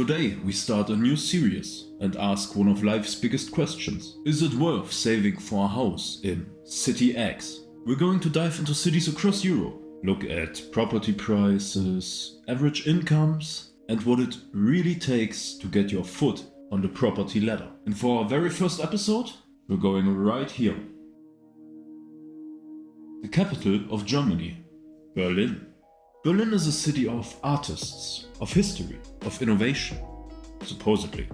Today we start a new series and ask one of life's biggest questions. Is it worth saving for a house in City X? We're going to dive into cities across Europe, look at property prices, average incomes, and what it really takes to get your foot on the property ladder. And for our very first episode, we're going right here. The capital of Germany, Berlin. Berlin is a city of artists, of history, of innovation, supposedly.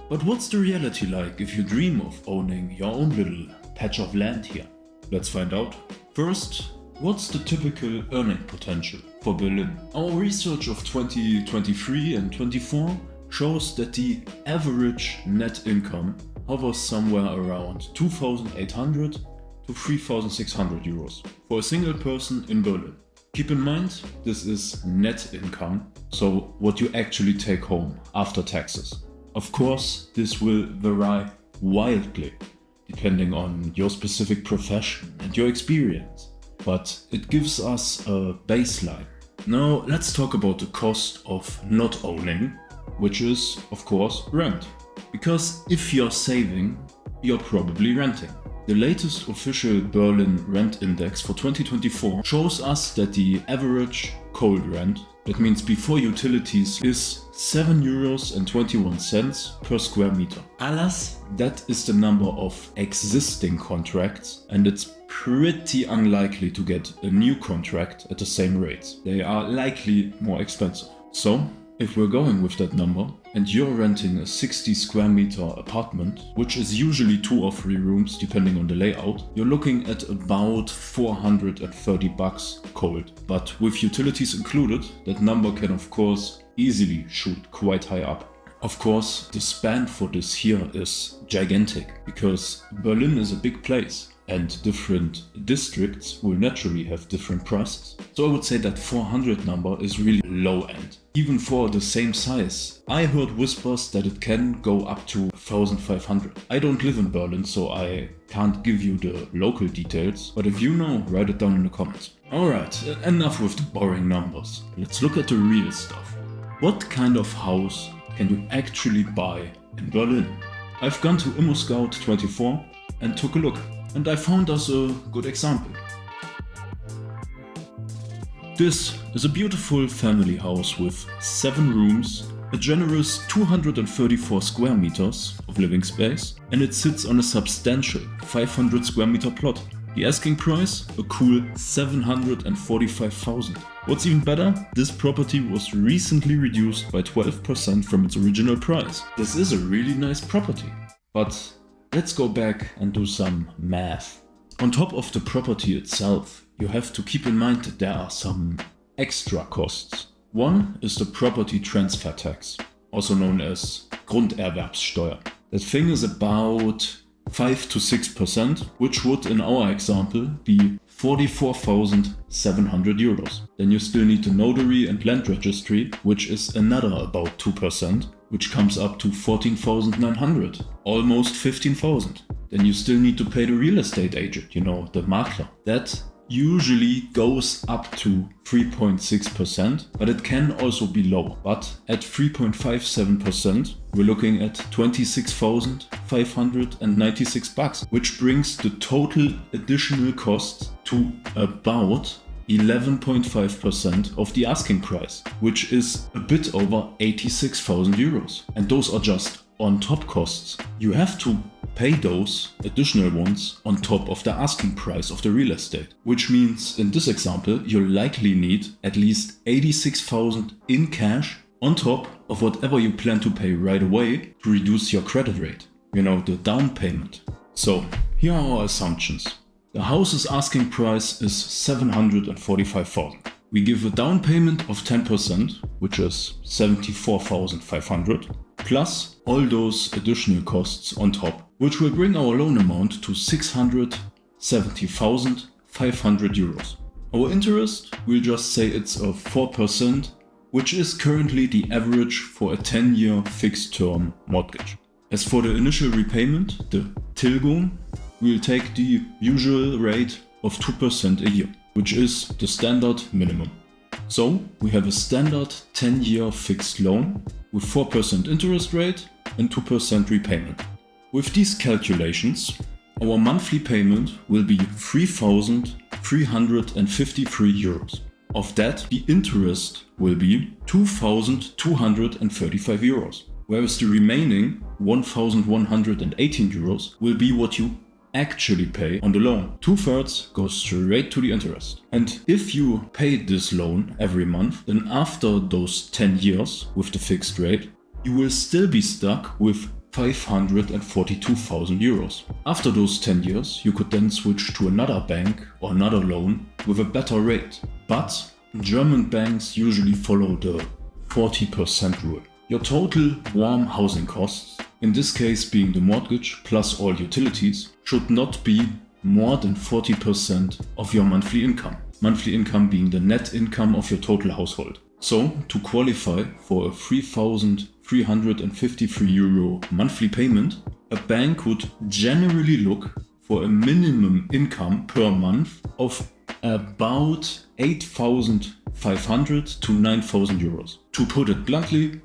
But what's the reality like if you dream of owning your own little patch of land here? Let's find out. First, what's the typical earning potential for Berlin? Our research of 2023 and 24 shows that the average net income hovers somewhere around 2,800 to 3,600 euros for a single person in Berlin. Keep in mind, this is net income, so what you actually take home after taxes. Of course, this will vary wildly, depending on your specific profession and your experience, but it gives us a baseline. Now, let's talk about the cost of not owning, which is, of course, rent. Because if you're saving, you're probably renting. The latest official Berlin rent index for 2024 shows us that the average cold rent, that means before utilities, is 7.21 euros per square meter. Alas, that is the number of existing contracts, and it's pretty unlikely to get a new contract at the same rates. They are likely more expensive. So, if we're going with that number, and you're renting a 60 square meter apartment, which is usually 2 or 3 rooms depending on the layout, you're looking at about 430 bucks cold. But with utilities included, that number can of course easily shoot quite high up. Of course, the span for this here is gigantic, because Berlin is a big place and different districts will naturally have different prices. So I would say that 400 number is really low end. Even for the same size, I heard whispers that it can go up to 1,500. I don't live in Berlin, so I can't give you the local details, but if you know, write it down in the comments. Alright, enough with the boring numbers. Let's look at the real stuff. What kind of house can you actually buy in Berlin? I've gone to ImmoScout24 and took a look, and I found us a good example. This is a beautiful family house with 7 rooms, a generous 234 square meters of living space, and it sits on a substantial 500 square meter plot. The asking price? A cool 745,000. What's even better? This property was recently reduced by 12% from its original price. This is a really nice property. But let's go back and do some math. On top of the property itself, you have to keep in mind that there are some extra costs. One is the property transfer tax, also known as Grunderwerbssteuer. That thing is about 5 to 6%, which would in our example be 44,700 euros. Then you still need the notary and land registry, which is another about 2%, which comes up to 14,900, almost 15,000. Then you still need to pay the real estate agent, the makler. That usually goes up to 3.6%, but it can also be lower. But at 3.57%, we're looking at 26,596 bucks, which brings the total additional cost to about 11.5% of the asking price, which is a bit over 86,000 euros. And those are just on top costs. You have to pay those additional ones on top of the asking price of the real estate, which means in this example you'll likely need at least 86,000 in cash on top of whatever you plan to pay right away to reduce your credit rate, the down payment. So here are our assumptions. The house's asking price is 745,000. We give a down payment of 10%, which is 74,500, plus all those additional costs on top, which will bring our loan amount to 670,500 euros. Our interest, we'll just say it's a 4%, which is currently the average for a 10-year fixed-term mortgage. As for the initial repayment, the Tilgung, we'll take the usual rate of 2% a year, which is the standard minimum. So we have a standard 10-year fixed loan with 4% interest rate and 2% repayment. With these calculations, our monthly payment will be 3,353 euros. Of that, the interest will be 2,235 euros, whereas the remaining 1,118 euros will be what you actually pay on the loan. 2/3 goes straight to the interest. And if you pay this loan every month, then after those 10 years with the fixed rate, you will still be stuck with 542,000 euros. After those 10 years, you could then switch to another bank or another loan with a better rate. But German banks usually follow the 40% rule. Your total warm housing costs, in this case being the mortgage plus all utilities, should not be more than 40% of your monthly income. Monthly income being the net income of your total household. So, to qualify for a 3,353 euro monthly payment, a bank would generally look for a minimum income per month of about 8,500 to 9,000 euros. To put it bluntly,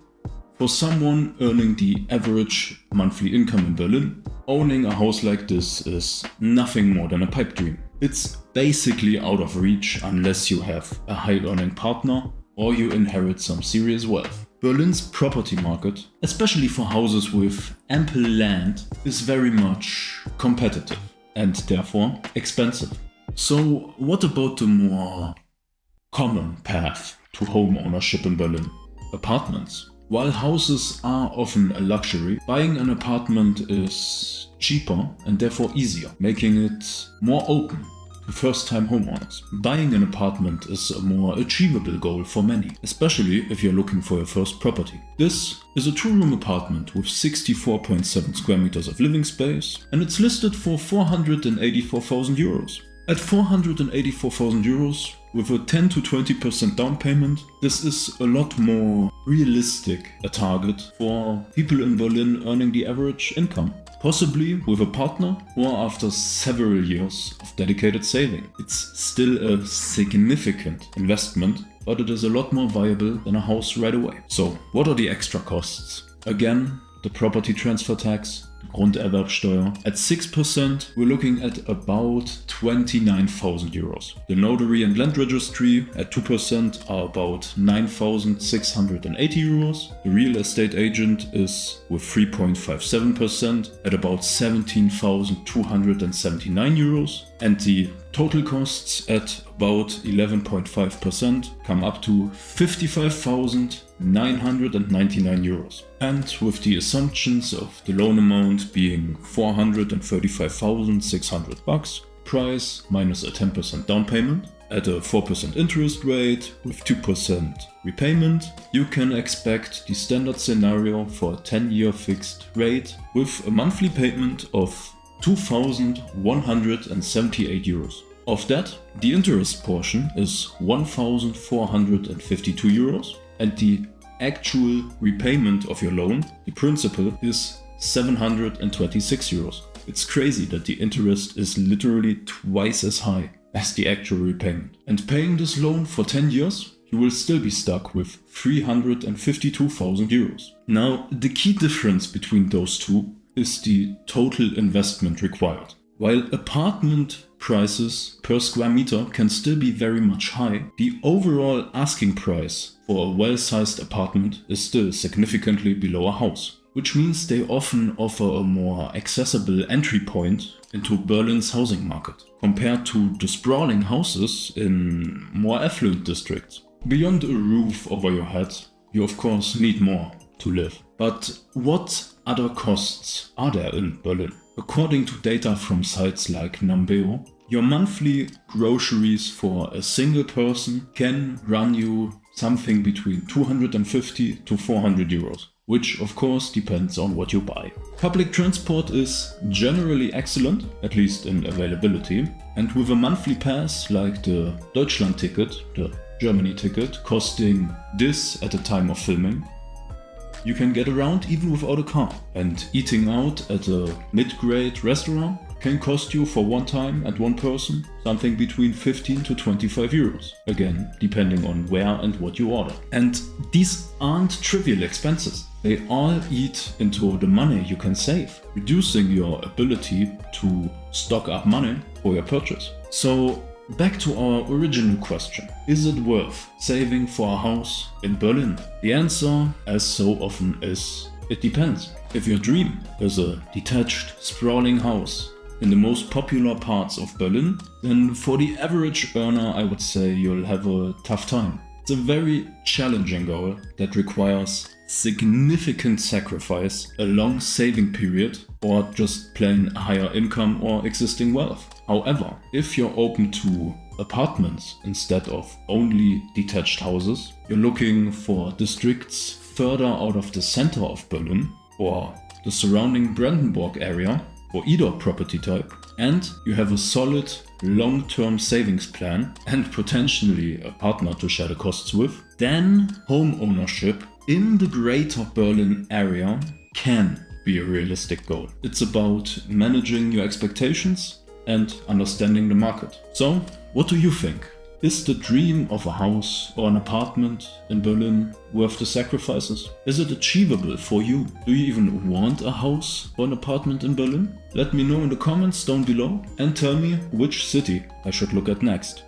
for someone earning the average monthly income in Berlin, owning a house like this is nothing more than a pipe dream. It's basically out of reach unless you have a high-earning partner or you inherit some serious wealth. Berlin's property market, especially for houses with ample land, is very much competitive and therefore expensive. So what about the more common path to home ownership in Berlin? Apartments. While houses are often a luxury, buying an apartment is cheaper and therefore easier, making it more open to first-time homeowners. Buying an apartment is a more achievable goal for many, especially if you're looking for your first property. This is a 2-room apartment with 64.7 square meters of living space, and it's listed for 484,000 euros. At 484,000 euros, with a 10 to 20% down payment, this is a lot more realistic a target for people in Berlin earning the average income. Possibly with a partner or after several years of dedicated saving. It's still a significant investment, but it is a lot more viable than a house right away. So, what are the extra costs? Again, the property transfer tax, Grunderwerbsteuer. At 6%, we're looking at about 29,000 euros. The notary and land registry at 2% are about 9,680 euros. The real estate agent is with 3.57% at about 17,279 euros. And the total costs at about 11.5% come up to 55,999 euros. And with the assumptions of the loan amount being 435,600 bucks, price minus a 10% down payment, at a 4% interest rate with 2% repayment, you can expect the standard scenario for a 10-year fixed rate with a monthly payment of 2,178 euros. Of that, the interest portion is 1,452 euros and the actual repayment of your loan, the principal, is 726 euros. It's crazy that the interest is literally twice as high as the actual repayment. And paying this loan for 10 years, you will still be stuck with 352,000 euros. Now, the key difference between those two is the total investment required. While apartment prices per square meter can still be very much high, the overall asking price for a well-sized apartment is still significantly below a house, which means they often offer a more accessible entry point into Berlin's housing market, compared to the sprawling houses in more affluent districts. Beyond a roof over your head, you of course need more to live. But what other costs are there in Berlin? According to data from sites like Numbeo, your monthly groceries for a single person can run you something between 250 to 400 euros, which of course depends on what you buy. Public transport is generally excellent, at least in availability, and with a monthly pass like the Deutschland ticket, the Germany ticket, costing this at the time of filming, you can get around even without a car. And eating out at a mid-grade restaurant can cost you for one time and one person something between 15 to 25 euros. Again, depending on where and what you order. And these aren't trivial expenses. They all eat into the money you can save, reducing your ability to stock up money for your purchase. So back to our original question. Is it worth saving for a house in Berlin? The answer, as so often, is it depends. If your dream is a detached, sprawling house in the most popular parts of Berlin, then for the average earner I would say you'll have a tough time. It's a very challenging goal that requires significant sacrifice, a long saving period, or just plain higher income or existing wealth. However, if you're open to apartments instead of only detached houses, you're looking for districts further out of the center of Berlin or the surrounding Brandenburg area for either property type, and you have a solid long-term savings plan and potentially a partner to share the costs with, then home ownership in the greater Berlin area can be a realistic goal. It's about managing your expectations and understanding the market. So, what do you think? Is the dream of a house or an apartment in Berlin worth the sacrifices? Is it achievable for you? Do you even want a house or an apartment in Berlin? Let me know in the comments down below and tell me which city I should look at next.